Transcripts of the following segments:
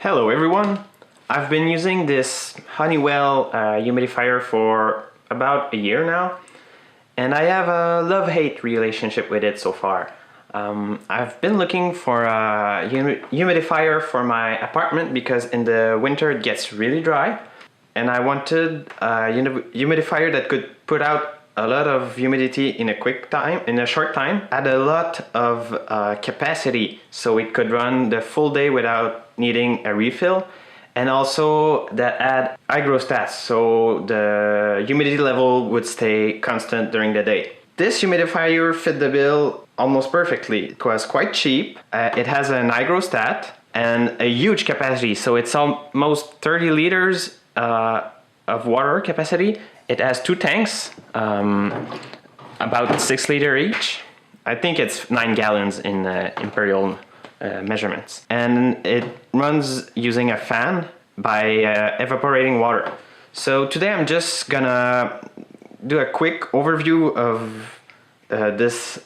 Hello everyone! I've been using this Honeywell humidifier for about a year now, and I have a love-hate relationship with it so far. I've been looking for a humidifier for my apartment because in the winter it gets really dry, and I wanted a humidifier that could put out a lot of humidity in a short time, add a lot of capacity so it could run the full day without needing a refill, and also that add hygrostats so the humidity level would stay constant during the day. This humidifier fit the bill almost perfectly. It was quite cheap, it has an hygrostat and a huge capacity, so it's almost 30 liters of water capacity. It has two tanks, about 6 liters each. I think it's 9 gallons in imperial measurements. And it runs using a fan by evaporating water. So today I'm just gonna do a quick overview of this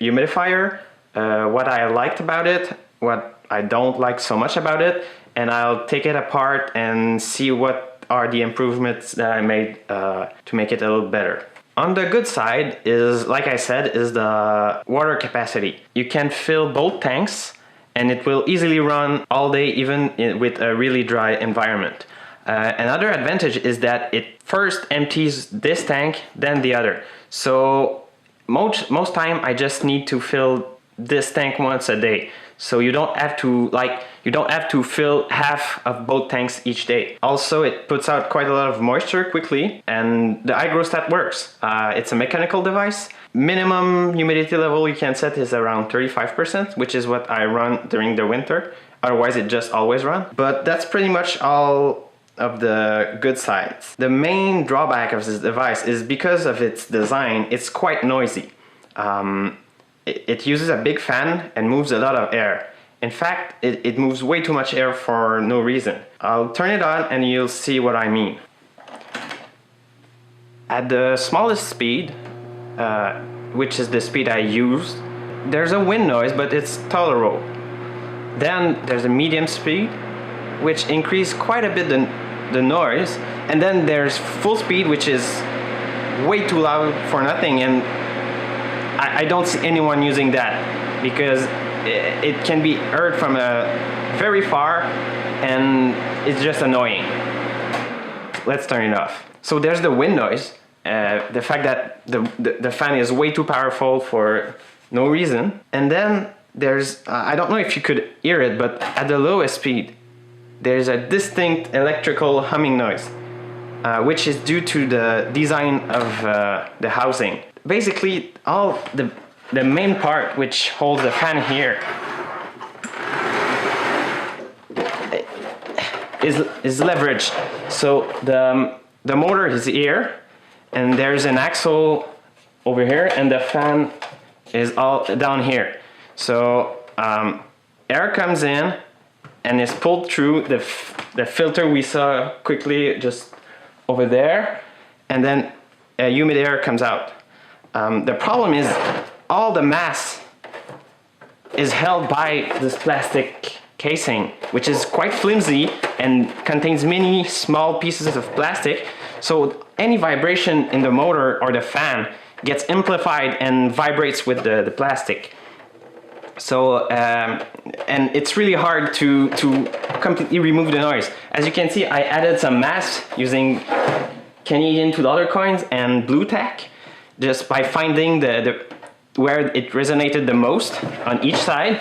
humidifier, what I liked about it, what I don't like so much about it, and I'll take it apart and see what are the improvements that I made to make it a little better. On the good side is, like I said, is the water capacity. You can fill both tanks and it will easily run all day even with a really dry environment. Another advantage is that it first empties this tank, then the other. So most time I just need to fill this tank once a day. So you don't have to fill half of both tanks each day. Also, it puts out quite a lot of moisture quickly, and the hygrostat works. It's a mechanical device. Minimum humidity level you can set is around 35%, which is what I run during the winter. Otherwise, it just always runs. But that's pretty much all of the good sides. The main drawback of this device is because of its design, it's quite noisy. It uses a big fan and moves a lot of air. In fact, it moves way too much air for no reason. I'll turn it on and you'll see what I mean. At the smallest speed, which is the speed I used, there's a wind noise, but it's tolerable. Then there's a medium speed, which increases quite a bit the noise. And then there's full speed, which is way too loud for nothing. And I don't see anyone using that because it can be heard from very far and it's just annoying. Let's turn it off. So there's the wind noise, the fact that the fan is way too powerful for no reason. And then there's, I don't know if you could hear it, but at the lowest speed, there's a distinct electrical humming noise, which is due to the design of the housing. Basically, all the main part which holds the fan here is leveraged. So the motor is here, and there's an axle over here, and the fan is all down here. So air comes in and is pulled through the filter we saw quickly just over there, and then humid air comes out. The problem is all the mass is held by this plastic casing, which is quite flimsy and contains many small pieces of plastic. So any vibration in the motor or the fan gets amplified and vibrates with the plastic. So, and it's really hard to completely remove the noise. As you can see, I added some mass using Canadian $2 coins and blue tack, just by finding where it resonated the most on each side.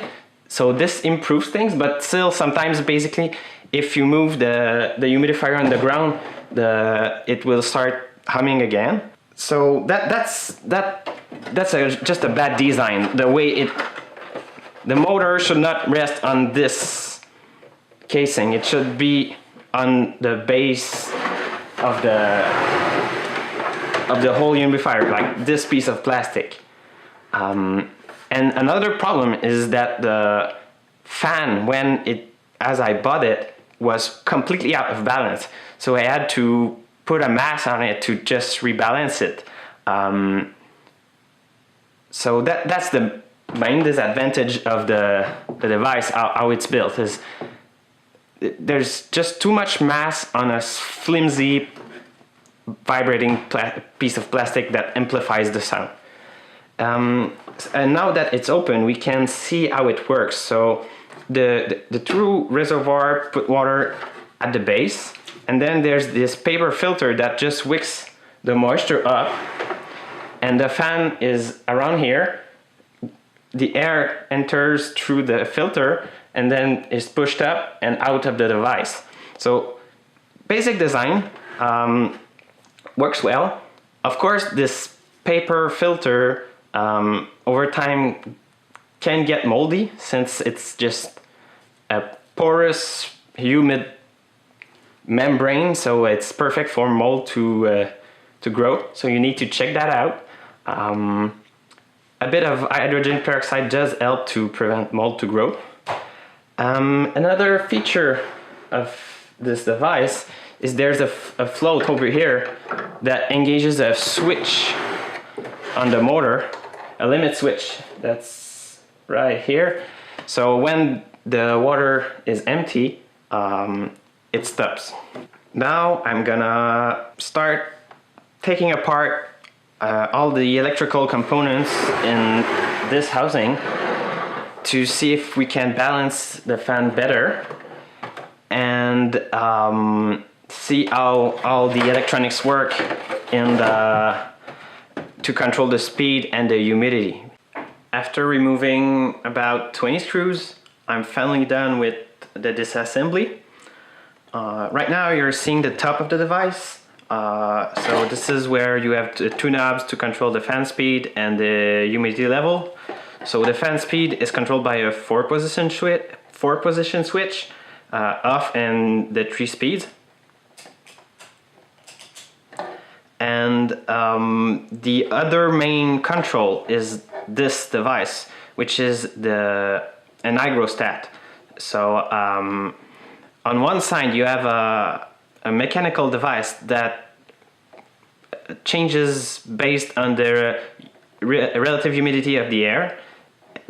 So this improves things, but still sometimes basically if you move the humidifier on the ground, it will start humming again. So that's just a bad design. The motor should not rest on this casing. It should be on the base of the whole humidifier, like this piece of plastic. And another problem is that the fan, as I bought it, was completely out of balance. So I had to put a mass on it to just rebalance it. So that's the main disadvantage of the device, how it's built, is there's just too much mass on a flimsy vibrating piece of plastic that amplifies the sound. And now that it's open, we can see how it works. So the true reservoir put water at the base, and then there's this paper filter that just wicks the moisture up, and the fan is around here. The air enters through the filter and then is pushed up and out of the device. So basic design works well. Of course, this paper filter over time can get moldy, since it's just a porous, humid membrane, so it's perfect for mold to grow. So you need to check that out. A bit of hydrogen peroxide does help to prevent mold to grow. Another feature of this device is there's a float over here that engages a switch on the motor, a limit switch that's right here. So when the water is empty, it stops. Now I'm gonna start taking apart all the electrical components in this housing to see if we can balance the fan better and see how all the electronics work in to control the speed and the humidity. After removing about 20 screws, I'm finally done with the disassembly. Right now you're seeing the top of the device. So this is where you have two knobs to control the fan speed and the humidity level. So the fan speed is controlled by a four position switch, off and the 3 speeds. And the other main control is this device, which is an hygrostat. So on one side you have a mechanical device that changes based on the relative humidity of the air,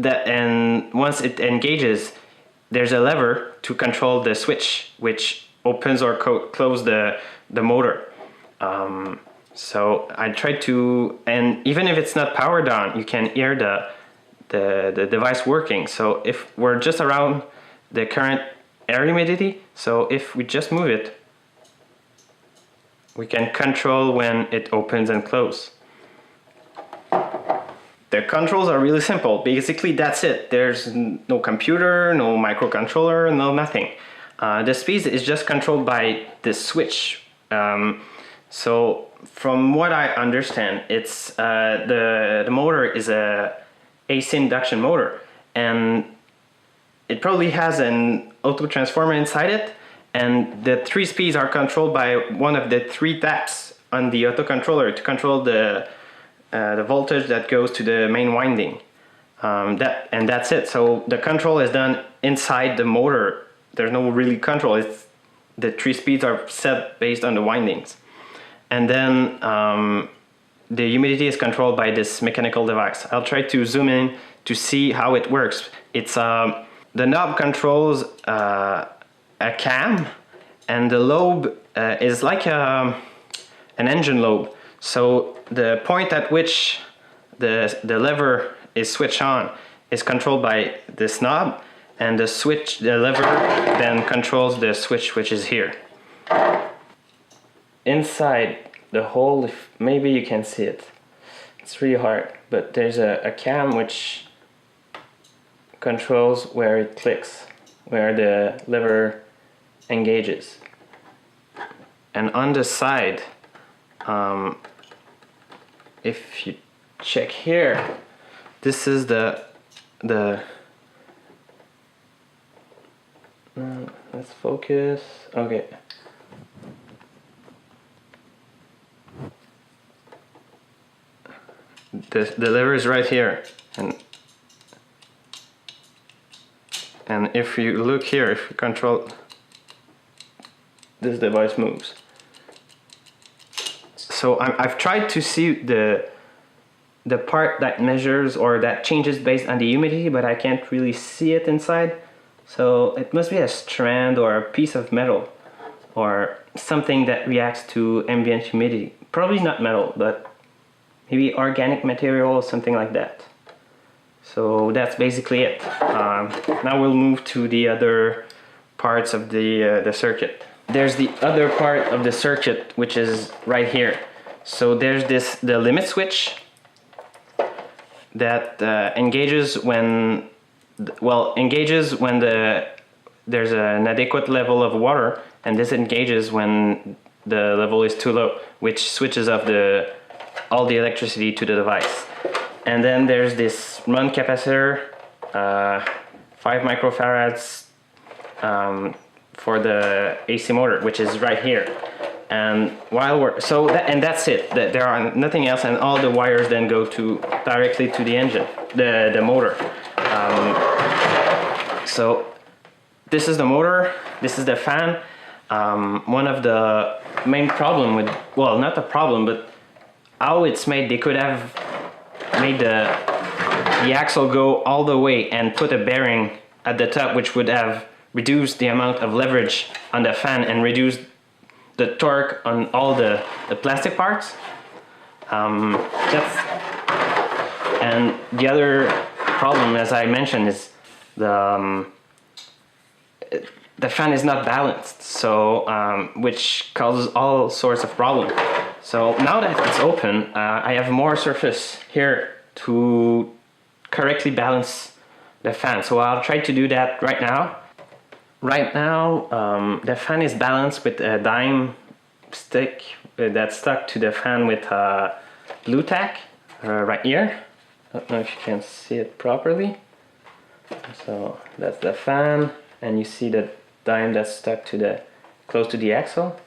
and once it engages, there's a lever to control the switch, which opens or closes the motor. So I try to, and even if it's not powered on, you can hear the device working. So if we're just around the current air humidity, so if we just move it, we can control when it opens and closes. The controls are really simple. Basically, that's it. There's no computer, no microcontroller, no nothing. The speed is just controlled by this switch. So from what I understand, it's the motor is a AC induction motor, and it probably has an auto transformer inside it, and the 3 speeds are controlled by one of the 3 taps on the auto controller to control the voltage that goes to the main winding. And that's it. So the control is done inside the motor. There's no really control. It's the 3 speeds are set based on the windings. And then the humidity is controlled by this mechanical device. I'll try to zoom in to see how it works. It's the knob controls a cam, and the lobe is like an engine lobe. So the point at which the lever is switched on is controlled by this knob, and the lever then controls the switch, which is here. Inside the hole, maybe you can see it. It's really hard, but there's a cam which controls where it clicks, where the lever engages. And on the side, if you check here, this is let's focus. Okay. The lever is right here, and if you look here, if you control, this device moves. So I've tried to see the part that measures or that changes based on the humidity, but I can't really see it inside. So it must be a strand or a piece of metal or something that reacts to ambient humidity. Probably not metal, but maybe organic material or something like that. So that's basically it. Now we'll move to the other parts of the circuit. There's the other part of the circuit, which is right here. So there's the limit switch that engages when there's an adequate level of water, and disengages when the level is too low, which switches off all the electricity to the device. And then there's this run capacitor, 5 microfarads for the AC motor, which is right here. And that's it. There are nothing else, and all the wires then go directly to the engine, the motor. So this is the motor. This is the fan. One of the main problem with, well, not a problem, but how it's made, they could have made the axle go all the way and put a bearing at the top, which would have reduced the amount of leverage on the fan and reduced the torque on all the plastic parts. And the other problem, as I mentioned, is the fan is not balanced, so which causes all sorts of problems. So now that it's open, I have more surface here to correctly balance the fan. So I'll try to do that right now. Right now, the fan is balanced with a dime stick that's stuck to the fan with blue tack right here. I don't know if you can see it properly. So that's the fan, and you see the dime that's stuck to close to the axle.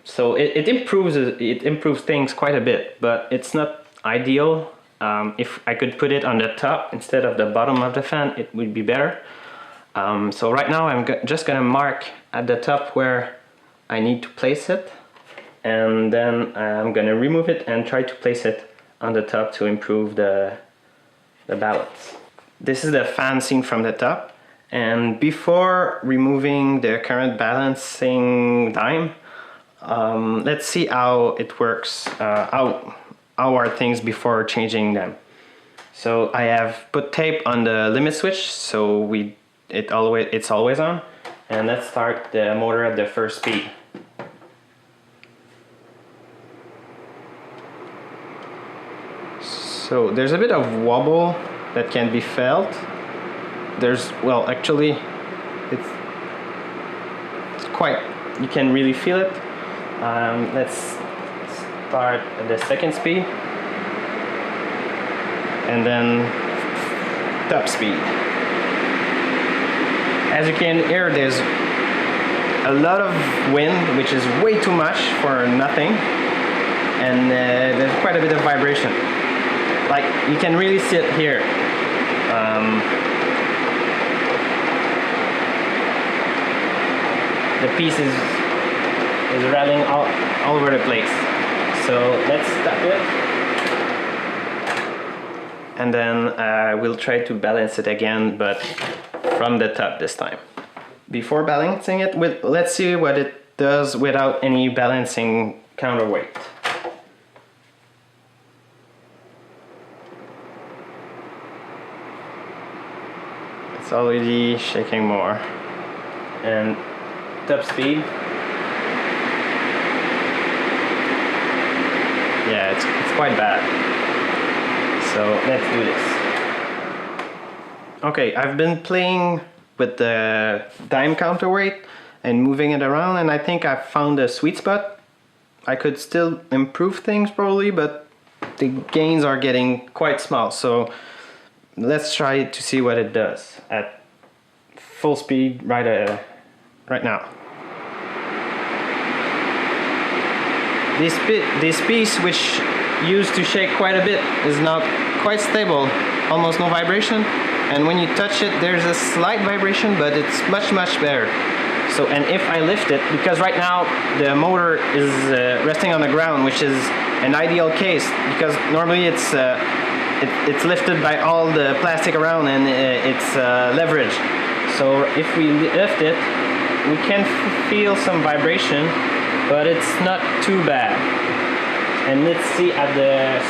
So it improves things quite a bit, but it's not ideal. If I could put it on the top instead of the bottom of the fan, it would be better. So right now I'm just gonna mark at the top where I need to place it, and then I'm gonna remove it and try to place it on the top to improve the balance. This is the fan seen from the top, and before removing the current balancing dime, let's see how it works, how are things before changing them. So I have put tape on the limit switch, so it's always on, and let's start the motor at the first speed. So there's a bit of wobble that can be felt. Actually it's quite, you can really feel it. Let's start at the second speed, and then top speed. As you can hear, there's a lot of wind, which is way too much for nothing, and there's quite a bit of vibration. Like, you can really see it here. The piece is rattling all over the place. So let's stop it, and then we'll try to balance it again, but from the top this time. Before balancing it, let's see what it does without any balancing counterweight. It's already shaking more. And top speed. Yeah, it's quite bad. So let's do this. Okay, I've been playing with the dime counterweight and moving it around, and I think I've found a sweet spot. I could still improve things probably, but the gains are getting quite small. So let's try to see what it does at full speed right now. This piece, which used to shake quite a bit, is now quite stable, almost no vibration. And when you touch it, there's a slight vibration, but it's much better. So, and if I lift it, because right now the motor is resting on the ground, which is an ideal case, because normally it's lifted by all the plastic around, and it's leveraged. So if we lift it, we can feel some vibration, but it's not too bad. And let's see at the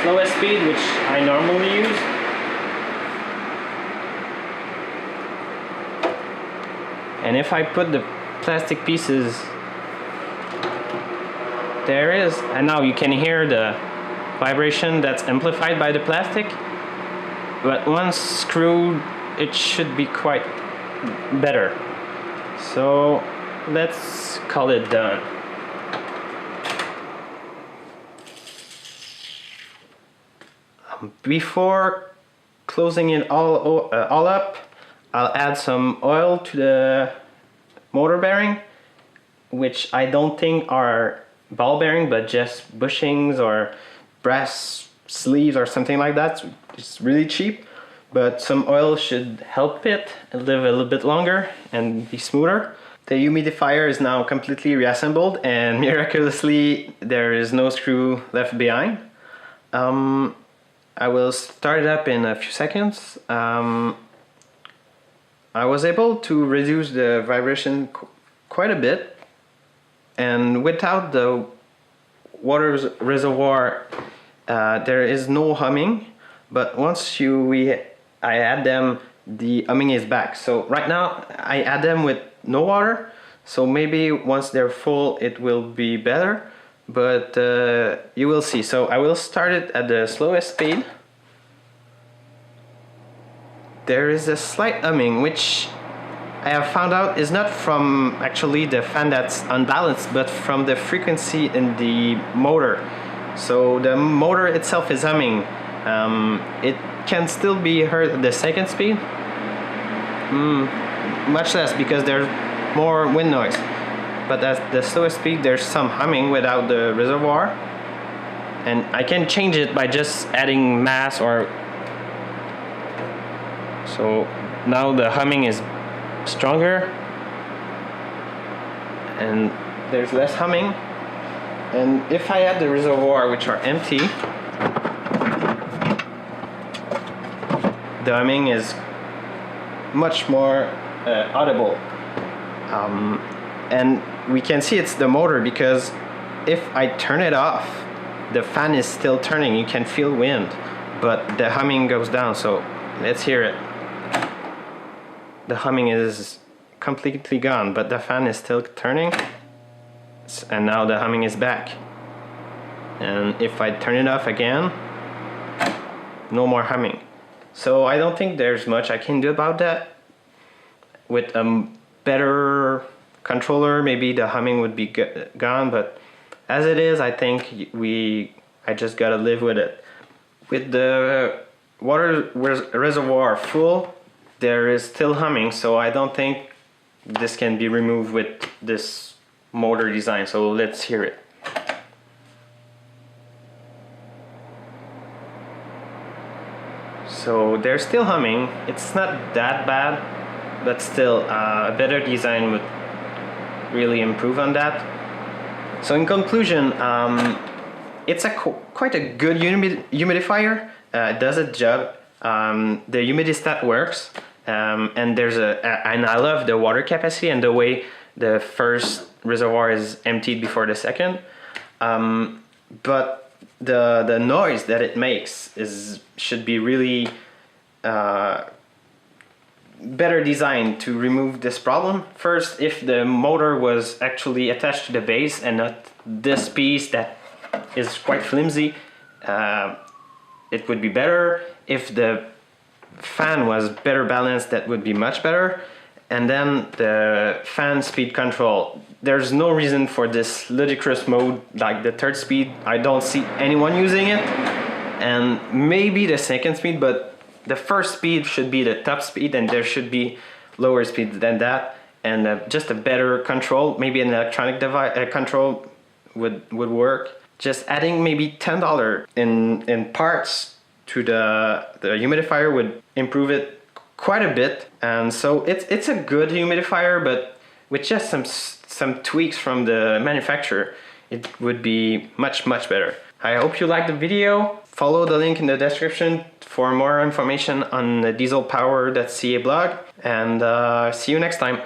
slowest speed, which I normally use. And if I put the plastic pieces, there is, and now you can hear the vibration that's amplified by the plastic. But once screwed, it should be quite better. So let's call it done. Before closing it all up, I'll add some oil to the motor bearing, which I don't think are ball bearing, but just bushings or brass sleeves or something like that. It's really cheap, but some oil should help it live a little bit longer and be smoother. The humidifier is now completely reassembled, and miraculously there is no screw left behind. I will start it up in a few seconds. I was able to reduce the vibration quite a bit, and without the water reservoir there is no humming, but once I add them, the humming is back. So right now I add them with no water, so maybe once they're full it will be better, but you will see. So I will start it at the slowest speed. There is a slight humming, which I have found out is not from actually the fan that's unbalanced, but from the frequency in the motor. So the motor itself is humming. It can still be heard at the second speed. Much less, because there's more wind noise. But at the slowest speed there's some humming without the reservoir. And I can change it by just adding mass or... So now the humming is stronger and there's less humming. And if I add the reservoir, which are empty, the humming is much more audible. And we can see it's the motor, because if I turn it off, the fan is still turning. You can feel wind, but the humming goes down. So let's hear it. The humming is completely gone, but the fan is still turning, and now the humming is back. And if I turn it off again, no more humming. So I don't think there's much I can do about that. With a better controller, maybe the humming would be gone, but as it is, I think I just gotta live with it. With the water reservoir full, there is still humming, so I don't think this can be removed with this motor design. So let's hear it. So there's still humming. It's not that bad, but still a better design would really improve on that. So in conclusion, it's quite a good humidifier. It does its job. The humidistat works, and and I love the water capacity and the way the first reservoir is emptied before the second. But the noise that it makes should be really better designed to remove this problem. First, if the motor was actually attached to the base and not this piece that is quite flimsy, it would be better. If the fan was better balanced, that would be much better. And then the fan speed control. There's no reason for this ludicrous mode like the third speed. I don't see anyone using it. And maybe the second speed, but the first speed should be the top speed, and there should be lower speed than that. And just a better control, maybe an electronic device control would work. Just adding maybe $10 in parts to the humidifier would improve it quite a bit. And so it's a good humidifier, but with just some tweaks from the manufacturer, it would be much better. I hope you liked the video. Follow the link in the description for more information on the diesel-powered.ca blog, and see you next time.